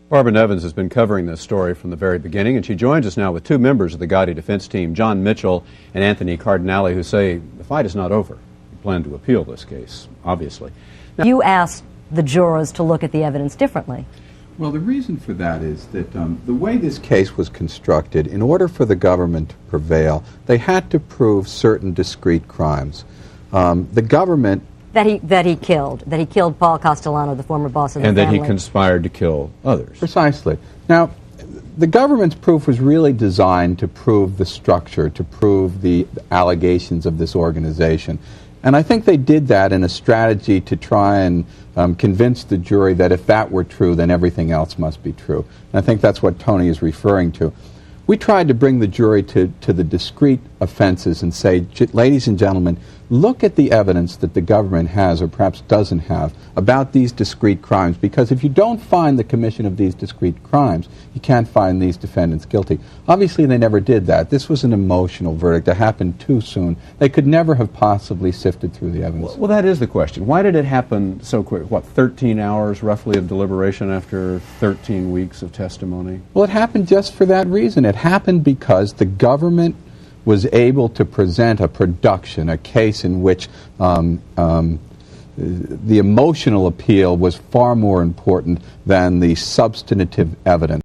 Barbara Nevins has been covering this story from the very beginning, and she joins us now with two members of the Gotti defense team, John Mitchell and Anthony Cardinale, who say the fight is not over. We plan to appeal this case, obviously. Now, you asked the jurors to look at the evidence differently. Well, the reason for that is that the way this case was constructed, in order for the government to prevail, they had to prove certain discrete crimes. The government... That he killed Paul Castellano, the former boss of the family. And that he conspired to kill others. Precisely. Now, the government's proof was really designed to prove the structure, to prove the allegations of this organization. And I think they did that in a strategy to try and convince the jury that if that were true, then everything else must be true. And I think that's what Tony is referring to. We tried to bring the jury to the discrete offenses and say, ladies and gentlemen, look at the evidence that the government has or perhaps doesn't have about these discrete crimes, because if you don't find the commission of these discrete crimes, you can't find these defendants guilty. Obviously, they never did that. This was an emotional verdict that happened too soon. They could never have possibly sifted through the evidence. Well, that is the question. Why did it happen so quick? What, 13 hours roughly of deliberation after 13 weeks of testimony? Well, it happened just for that reason. It happened because the government was able to present a production, a case in which the emotional appeal was far more important than the substantive evidence.